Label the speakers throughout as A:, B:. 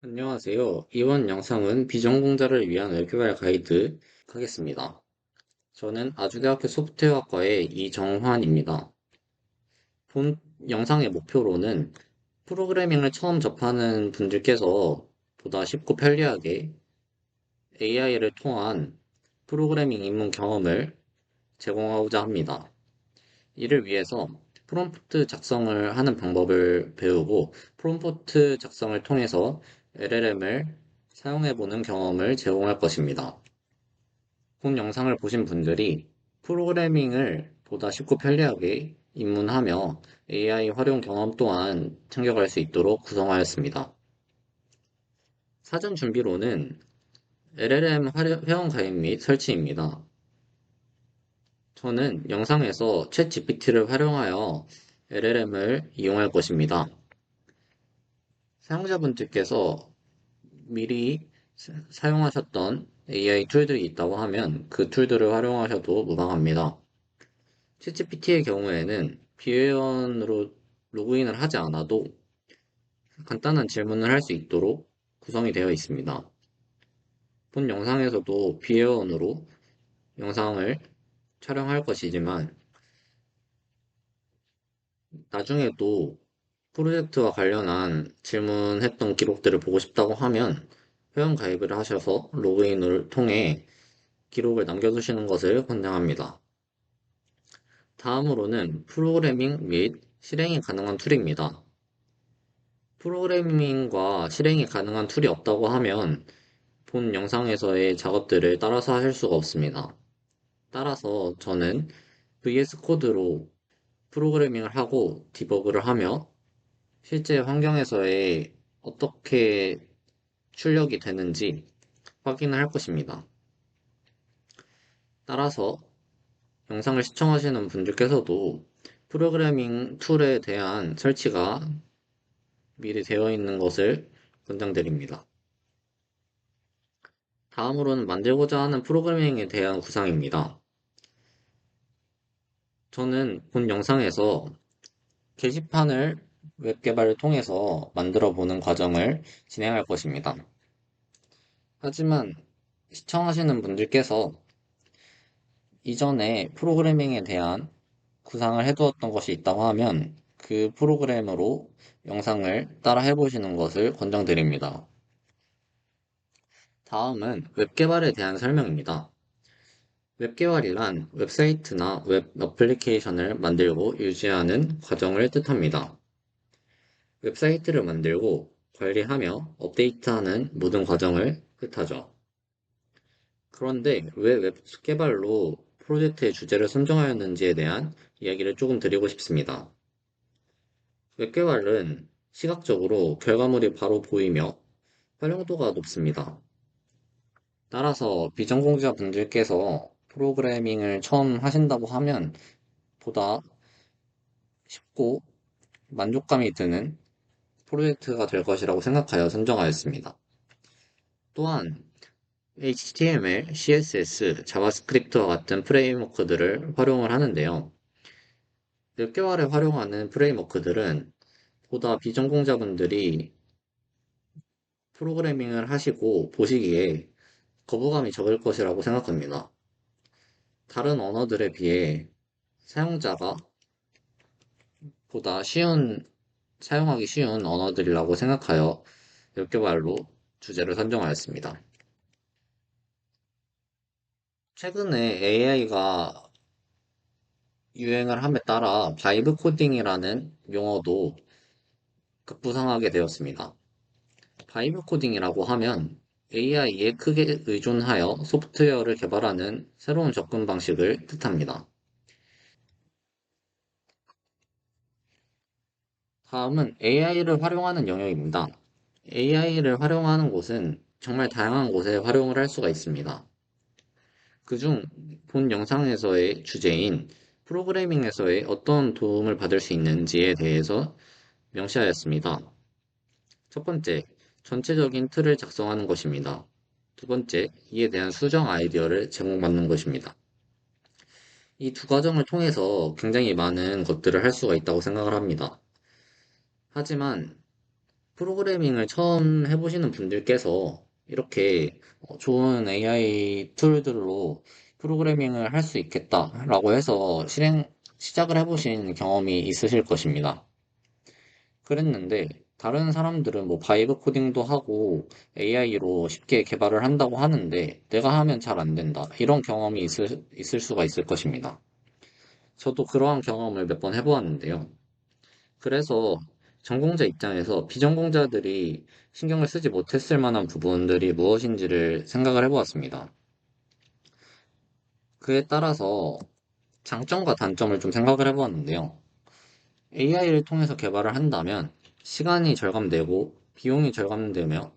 A: 안녕하세요. 이번 영상은 비전공자를 위한 웹개발 가이드 하겠습니다. 저는 아주대학교 소프트웨어학과의 이정환입니다. 본 영상의 목표로는 프로그래밍을 처음 접하는 분들께서 보다 쉽고 편리하게 AI를 통한 프로그래밍 입문 경험을 제공하고자 합니다. 이를 위해서 프롬프트 작성을 하는 방법을 배우고 프롬프트 작성을 통해서 LLM을 사용해보는 경험을 제공할 것입니다. 본 영상을 보신 분들이 프로그래밍을 보다 쉽고 편리하게 입문하며 AI 활용 경험 또한 챙겨갈 수 있도록 구성하였습니다. 사전 준비로는 LLM 회원 가입 및 설치입니다. 저는 영상에서 챗 GPT를 활용하여 LLM을 이용할 것입니다. 사용자분들께서 미리 사용하셨던 AI 툴들이 있다고 하면 그 툴들을 활용하셔도 무방합니다. 챗GPT의 경우에는 비회원으로 로그인을 하지 않아도 간단한 질문을 할 수 있도록 구성이 되어 있습니다. 본 영상에서도 비회원으로 영상을 촬영할 것이지만 나중에도 프로젝트와 관련한 질문했던 기록들을 보고 싶다고 하면 회원 가입을 하셔서 로그인을 통해 기록을 남겨두시는 것을 권장합니다. 다음으로는 프로그래밍 및 실행이 가능한 툴입니다. 프로그래밍과 실행이 가능한 툴이 없다고 하면 본 영상에서의 작업들을 따라서 하실 수가 없습니다. 따라서 저는 VS 코드로 프로그래밍을 하고 디버그를 하며 실제 환경에서의 어떻게 출력이 되는지 확인을 할 것입니다. 따라서 영상을 시청하시는 분들께서도 프로그래밍 툴에 대한 설치가 미리 되어 있는 것을 권장드립니다. 다음으로는 만들고자 하는 프로그래밍에 대한 구상입니다. 저는 본 영상에서 게시판을 웹 개발을 통해서 만들어 보는 과정을 진행할 것입니다. 하지만 시청하시는 분들께서 이전에 프로그래밍에 대한 구상을 해두었던 것이 있다고 하면 그 프로그램으로 영상을 따라 해보시는 것을 권장드립니다. 다음은 웹 개발에 대한 설명입니다. 웹 개발이란 웹사이트나 웹 어플리케이션을 만들고 유지하는 과정을 뜻합니다. 웹사이트를 만들고 관리하며 업데이트하는 모든 과정을 뜻하죠. 그런데 왜 웹 개발로 프로젝트의 주제를 선정하였는지에 대한 이야기를 조금 드리고 싶습니다. 웹 개발은 시각적으로 결과물이 바로 보이며 활용도가 높습니다. 따라서 비전공자분들께서 프로그래밍을 처음 하신다고 하면 보다 쉽고 만족감이 드는 프로젝트가 될 것이라고 생각하여 선정하였습니다. 또한 HTML, CSS, 자바스크립트와 같은 프레임워크들을 활용을 하는데요. 웹 개발에 활용하는 프레임워크들은 보다 비전공자분들이 프로그래밍을 하시고 보시기에 거부감이 적을 것이라고 생각합니다. 다른 언어들에 비해 사용자가 보다 사용하기 쉬운 언어들이라고 생각하여 웹개발로 주제를 선정하였습니다. 최근에 AI가 유행을 함에 따라 바이브 코딩이라는 용어도 급부상하게 되었습니다. 바이브 코딩이라고 하면 AI에 크게 의존하여 소프트웨어를 개발하는 새로운 접근 방식을 뜻합니다. 다음은 AI를 활용하는 영역입니다. AI를 활용하는 곳은 정말 다양한 곳에 활용을 할 수가 있습니다. 그중 본 영상에서의 주제인 프로그래밍에서의 어떤 도움을 받을 수 있는지에 대해서 명시하였습니다. 첫 번째, 전체적인 틀을 작성하는 것입니다. 두 번째, 이에 대한 수정 아이디어를 제공받는 것입니다. 이 두 과정을 통해서 굉장히 많은 것들을 할 수가 있다고 생각을 합니다. 하지만 프로그래밍을 처음 해보시는 분들께서 이렇게 좋은 AI 툴들로 프로그래밍을 할 수 있겠다라고 해서 시작을 해보신 경험이 있으실 것입니다. 그랬는데, 다른 사람들은 뭐 바이브 코딩도 하고 AI로 쉽게 개발을 한다고 하는데, 내가 하면 잘 안 된다. 이런 경험이 있을 수가 있을 것입니다. 저도 그러한 경험을 몇 번 해보았는데요. 그래서 전공자 입장에서 비전공자들이 신경을 쓰지 못했을 만한 부분들이 무엇인지를 생각을 해보았습니다. 그에 따라서 장점과 단점을 좀 생각을 해보았는데요. AI를 통해서 개발을 한다면 시간이 절감되고 비용이 절감되며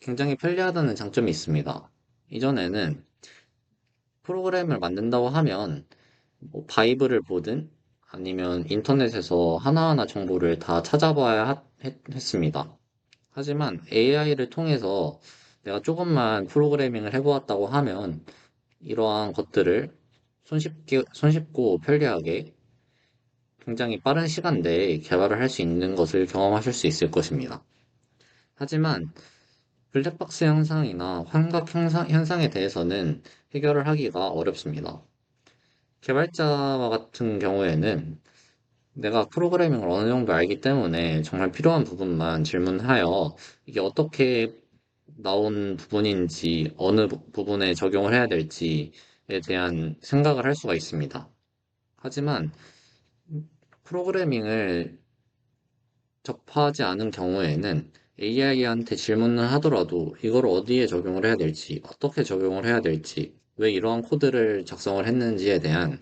A: 굉장히 편리하다는 장점이 있습니다. 이전에는 프로그램을 만든다고 하면 뭐 바이블을 보든 아니면 인터넷에서 하나하나 정보를 다 찾아봐야 했습니다. 하지만 AI를 통해서 내가 조금만 프로그래밍을 해보았다고 하면 이러한 것들을 손쉽고 편리하게 굉장히 빠른 시간 내에 개발을 할 수 있는 것을 경험하실 수 있을 것입니다. 하지만 블랙박스 현상이나 현상에 대해서는 해결을 하기가 어렵습니다. 개발자와 같은 경우에는 내가 프로그래밍을 어느 정도 알기 때문에 정말 필요한 부분만 질문하여 이게 어떻게 나온 부분인지 어느 부분에 적용을 해야 될지에 대한 생각을 할 수가 있습니다. 하지만 프로그래밍을 접하지 않은 경우에는 AI한테 질문을 하더라도 이걸 어디에 적용을 해야 될지, 어떻게 적용을 해야 될지, 왜 이러한 코드를 작성을 했는지에 대한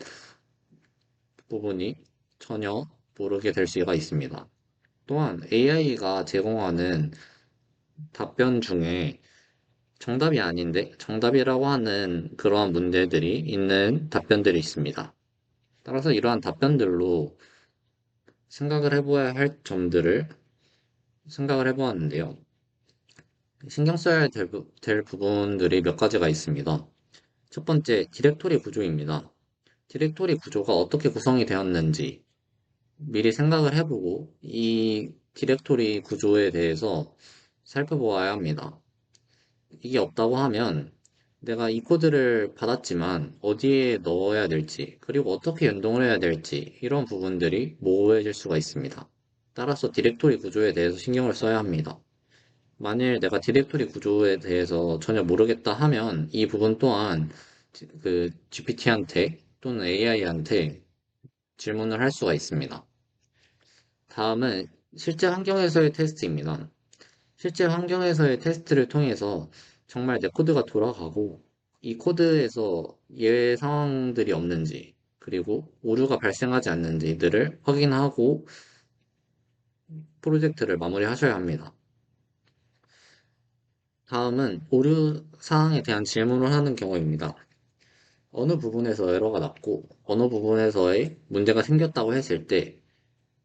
A: 부분이 전혀 모르게 될 수가 있습니다. 또한 AI가 제공하는 답변 중에 정답이 아닌데 정답이라고 하는 그러한 문제들이 있는 답변들이 있습니다. 따라서 이러한 답변들로 생각을 해봐야 할 점들을 생각을 해보았는데요. 신경 써야 될 부분들이 몇 가지가 있습니다. 첫 번째, 디렉토리 구조입니다. 디렉토리 구조가 어떻게 구성이 되었는지 미리 생각을 해보고 이 디렉토리 구조에 대해서 살펴보아야 합니다. 이게 없다고 하면 내가 이 코드를 받았지만 어디에 넣어야 될지, 그리고 어떻게 연동을 해야 될지, 이런 부분들이 모호해질 수가 있습니다. 따라서 디렉토리 구조에 대해서 신경을 써야 합니다. 만일 내가 디렉토리 구조에 대해서 전혀 모르겠다 하면 이 부분 또한 그 GPT한테 또는 AI한테 질문을 할 수가 있습니다. 다음은 실제 환경에서의 테스트입니다. 실제 환경에서의 테스트를 통해서 정말 내 코드가 돌아가고 이 코드에서 예외 상황들이 없는지 그리고 오류가 발생하지 않는지들을 확인하고 프로젝트를 마무리하셔야 합니다. 다음은 오류 사항에 대한 질문을 하는 경우입니다. 어느 부분에서 에러가 났고 어느 부분에서의 문제가 생겼다고 했을 때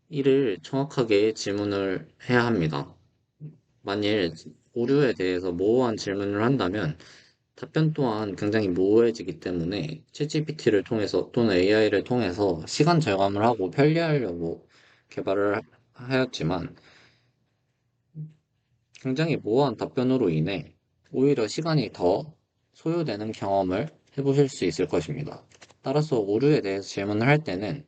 A: 이를 정확하게 질문을 해야 합니다. 만일 오류에 대해서 모호한 질문을 한다면 답변 또한 굉장히 모호해지기 때문에 챗GPT를 통해서 또는 AI를 통해서 시간 절감을 하고 편리하려고 개발을 하였지만 굉장히 모호한 답변으로 인해 오히려 시간이 더 소요되는 경험을 해보실 수 있을 것입니다. 따라서 오류에 대해서 질문을 할 때는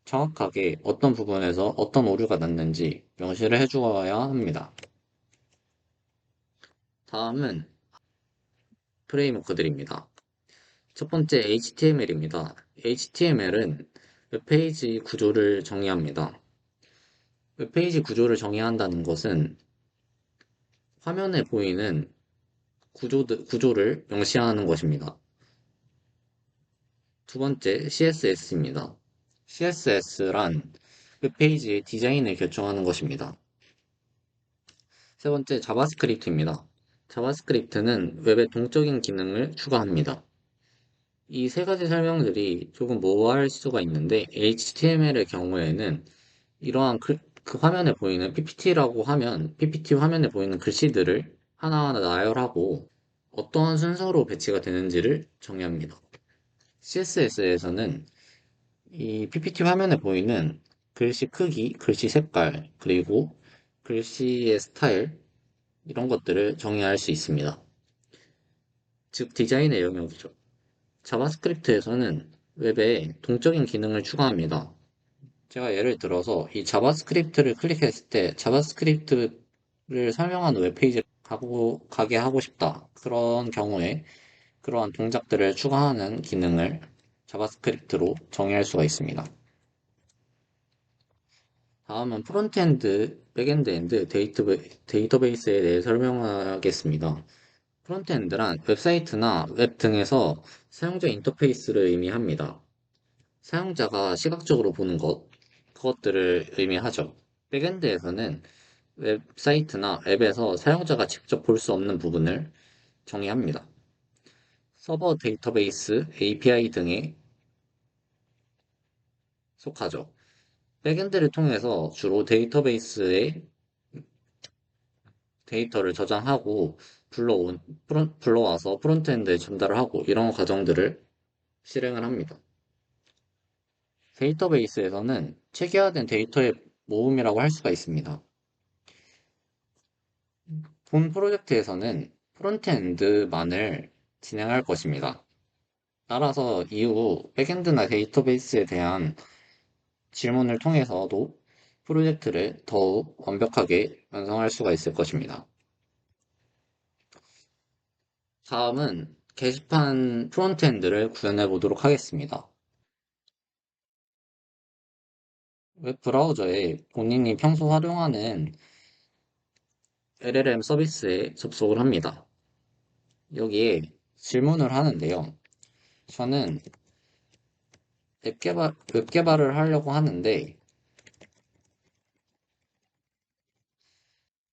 A: 정확하게 어떤 부분에서 어떤 오류가 났는지 명시를 해주어야 합니다. 다음은 프레임워크들입니다. 첫 번째 HTML입니다. HTML은 웹페이지 구조를 정의합니다. 웹페이지 구조를 정의한다는 것은 화면에 보이는 구조를 명시하는 것입니다. 두 번째 CSS입니다. CSS란 웹페이지의 디자인을 결정하는 것입니다. 세 번째 자바스크립트입니다. 자바스크립트는 웹의 동적인 기능을 추가합니다. 이 세 가지 설명들이 조금 모호할 수가 있는데 HTML의 경우에는 이러한 그 화면에 보이는 PPT라고 하면 PPT 화면에 보이는 글씨들을 하나하나 나열하고 어떠한 순서로 배치가 되는지를 정의합니다. CSS에서는 이 PPT 화면에 보이는 글씨 크기, 글씨 색깔, 그리고 글씨의 스타일, 이런 것들을 정의할 수 있습니다. 즉, 디자인의 영역이죠. 자바스크립트에서는 웹에 동적인 기능을 추가합니다. 제가 예를 들어서 이 자바스크립트를 클릭했을 때 자바스크립트를 설명하는 웹페이지를 가게 하고 싶다. 그런 경우에 그러한 동작들을 추가하는 기능을 자바스크립트로 정의할 수가 있습니다. 다음은 프론트엔드, 백엔드 데이터베이스에 대해 설명하겠습니다. 프론트엔드란 웹사이트나 웹 등에서 사용자 인터페이스를 의미합니다. 사용자가 시각적으로 보는 그것들을 의미하죠. 백엔드에서는 웹사이트나 앱에서 사용자가 직접 볼 수 없는 부분을 정의합니다. 서버 데이터베이스, API 등에 속하죠. 백엔드를 통해서 주로 데이터베이스에 데이터를 저장하고 불러와서 프론트엔드에 전달을 하고 이런 과정들을 실행을 합니다. 데이터베이스에서는 체계화된 데이터의 모음이라고 할 수가 있습니다. 본 프로젝트에서는 프론트엔드만을 진행할 것입니다. 따라서 이후 백엔드나 데이터베이스에 대한 질문을 통해서도 프로젝트를 더욱 완벽하게 완성할 수가 있을 것입니다. 다음은 게시판 프론트엔드를 구현해 보도록 하겠습니다. 웹 브라우저에 본인이 평소 활용하는 LLM 서비스에 접속을 합니다. 여기에 질문을 하는데요. 저는 웹 개발을 하려고 하는데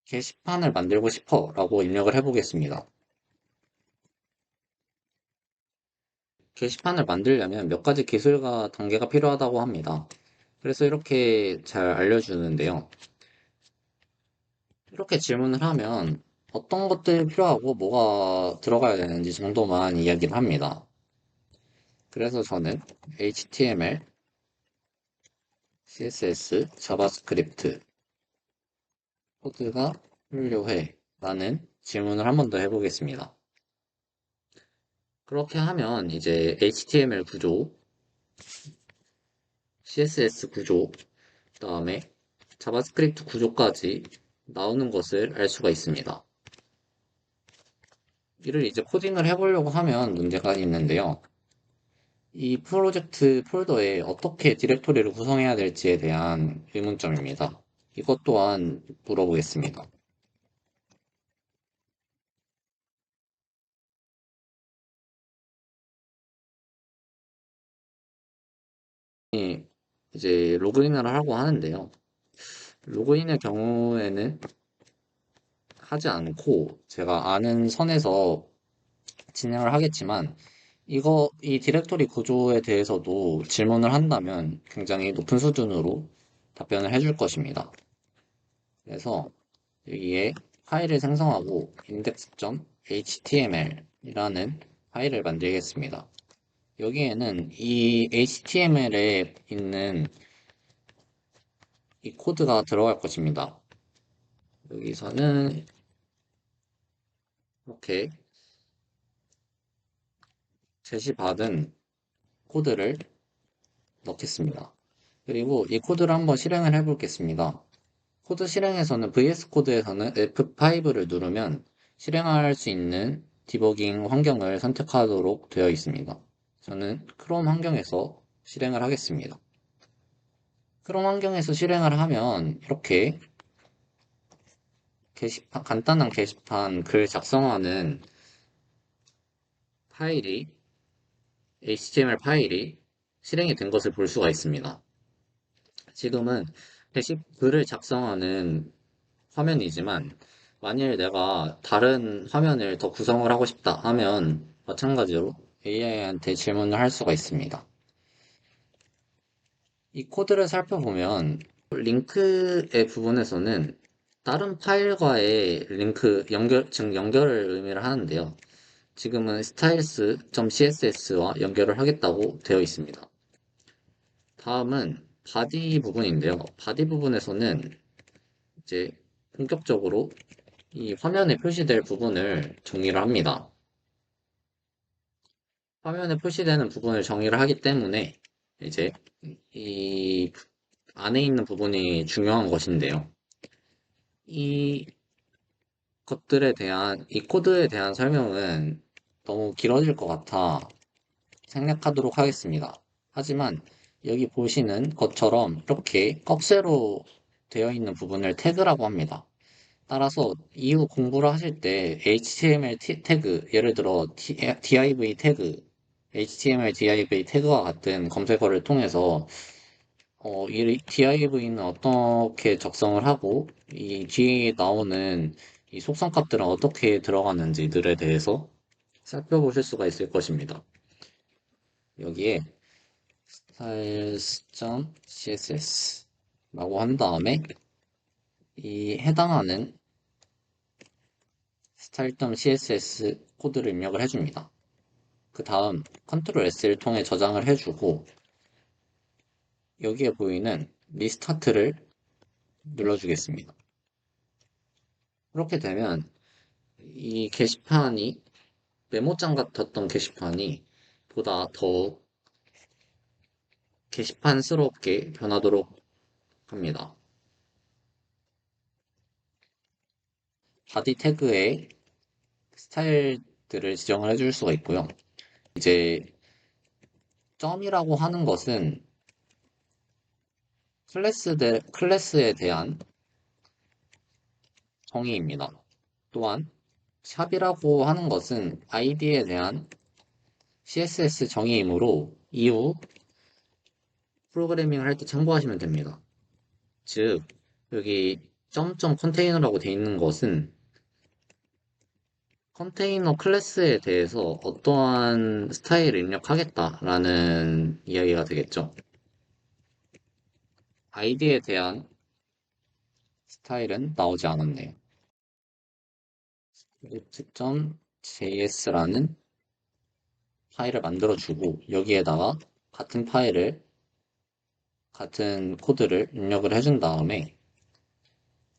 A: 게시판을 만들고 싶어 라고 입력을 해보겠습니다. 게시판을 만들려면 몇 가지 기술과 단계가 필요하다고 합니다. 그래서 이렇게 잘 알려주는데요. 이렇게 질문을 하면 어떤 것들이 필요하고 뭐가 들어가야 되는지 정도만 이야기를 합니다. 그래서 저는 HTML, CSS, 자바스크립트 코드가 필요해 라는 질문을 한 번 더 해보겠습니다. 그렇게 하면 이제 HTML 구조, CSS 구조, 그다음에 자바스크립트 구조까지 나오는 것을 알 수가 있습니다. 이를 이제 코딩을 해보려고 하면 문제가 있는데요. 이 프로젝트 폴더에 어떻게 디렉토리를 구성해야 될지에 대한 의문점입니다. 이것 또한 물어보겠습니다. 이제 로그인을 하고 하는데요. 로그인의 경우에는 하지 않고 제가 아는 선에서 진행을 하겠지만 이 디렉토리 구조에 대해서도 질문을 한다면 굉장히 높은 수준으로 답변을 해줄 것입니다. 그래서 여기에 파일을 생성하고 index.html이라는 파일을 만들겠습니다. 여기에는 이 HTML에 있는 이 코드가 들어갈 것입니다. 여기서는 이렇게 제시받은 코드를 넣겠습니다. 그리고 이 코드를 한번 실행을 해보겠습니다. 코드 실행에서는 VS 코드에서는 F5를 누르면 실행할 수 있는 디버깅 환경을 선택하도록 되어 있습니다. 저는 크롬 환경에서 실행을 하겠습니다. 크롬 환경에서 실행을 하면 이렇게 간단한 게시판 글 작성하는 파일이 HTML 파일이 실행이 된 것을 볼 수가 있습니다. 지금은 글을 작성하는 화면이지만 만일 내가 다른 화면을 더 구성을 하고 싶다 하면 마찬가지로 AI한테 질문을 할 수가 있습니다. 이 코드를 살펴보면 링크의 부분에서는 다른 파일과의 링크 즉 연결을 의미를 하는데요. 지금은 styles.css와 연결을 하겠다고 되어 있습니다. 다음은 바디 부분인데요. 바디 부분에서는 이제 본격적으로 이 화면에 표시될 부분을 정리를 합니다. 화면에 표시되는 부분을 정의를 하기 때문에 이제 이 안에 있는 부분이 중요한 것인데요. 이 이 코드에 대한 설명은 너무 길어질 것 같아 생략하도록 하겠습니다. 하지만 여기 보시는 것처럼 이렇게 꺽쇠로 되어 있는 부분을 태그라고 합니다. 따라서 이후 공부를 하실 때 HTML 태그, 예를 들어 div 태그, HTML div 태그와 같은 검색어를 통해서 이 div는 어떻게 적성을 하고 이 뒤에 나오는 이 속성값들은 어떻게 들어가는지들에 대해서 살펴보실 수가 있을 것입니다. 여기에 styles.css 라고 한 다음에 이 해당하는 style.css 코드를 입력을 해줍니다. 그 다음 Ctrl S를 통해 저장을 해주고 여기에 보이는 리스타트를 눌러주겠습니다. 그렇게 되면 이 게시판이 메모장 같았던 게시판이 보다 더 게시판스럽게 변하도록 합니다. 바디 태그에 스타일들을 지정을 해줄 수가 있고요. 이제 점이라고 하는 것은 클래스에 대한 정의입니다. 또한 샵이라고 하는 것은 아이디에 대한 CSS 정의이므로 이후 프로그래밍을 할 때 참고하시면 됩니다. 즉, 여기 점점 컨테이너라고 되어 있는 것은 컨테이너 클래스에 대해서 어떠한 스타일을 입력하겠다라는 이야기가 되겠죠. 아이디에 대한 스타일은 나오지 않았네요. script.js라는 파일을 만들어주고 여기에다가 같은 코드를 입력을 해준 다음에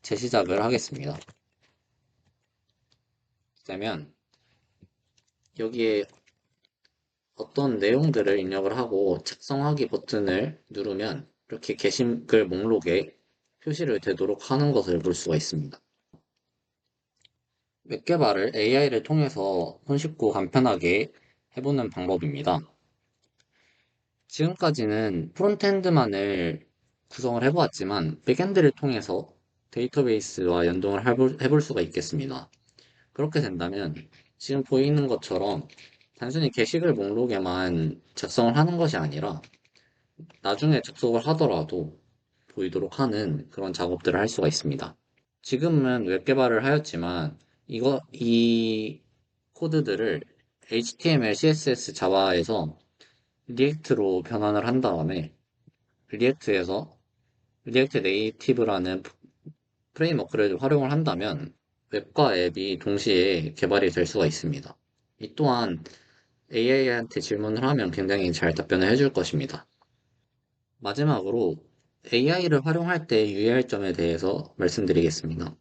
A: 재시작을 하겠습니다. 그러면 여기에 어떤 내용들을 입력을 하고 작성하기 버튼을 누르면 이렇게 게시글 목록에 표시를 되도록 하는 것을 볼 수가 있습니다. 웹 개발을 AI를 통해서 손쉽고 간편하게 해보는 방법입니다. 지금까지는 프론트엔드만을 구성을 해보았지만 백엔드를 통해서 데이터베이스와 연동을 해볼 수가 있겠습니다. 그렇게 된다면 지금 보이는 것처럼 단순히 게시글 목록에만 작성을 하는 것이 아니라 나중에 접속을 하더라도 보이도록 하는 그런 작업들을 할 수가 있습니다. 지금은 웹 개발을 하였지만 이 코드들을 HTML, CSS, 자바에서 리액트로 변환을 한 다음에 리액트에서 리액트 네이티브라는 프레임워크를 활용을 한다면 웹과 앱이 동시에 개발이 될 수가 있습니다. 이 또한 AI한테 질문을 하면 굉장히 잘 답변을 해줄 것입니다. 마지막으로 AI를 활용할 때 유의할 점에 대해서 말씀드리겠습니다.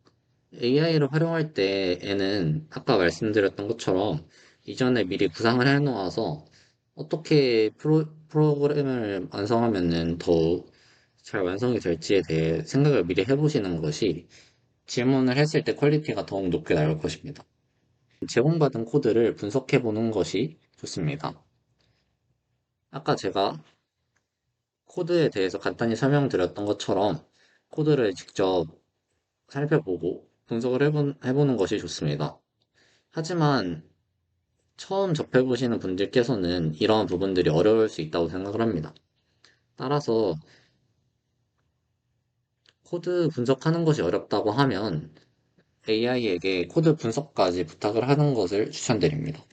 A: AI를 활용할 때에는 아까 말씀드렸던 것처럼 이전에 미리 구상을 해놓아서 어떻게 프로그램을 완성하면은 더욱 잘 완성이 될지에 대해 생각을 미리 해보시는 것이 질문을 했을 때 퀄리티가 더욱 높게 나올 것입니다. 제공받은 코드를 분석해 보는 것이 좋습니다. 아까 제가 코드에 대해서 간단히 설명드렸던 것처럼 코드를 직접 살펴보고 분석을 해보는 것이 좋습니다. 하지만 처음 접해보시는 분들께서는 이러한 부분들이 어려울 수 있다고 생각을 합니다. 따라서 코드 분석하는 것이 어렵다고 하면 AI에게 코드 분석까지 부탁을 하는 것을 추천드립니다.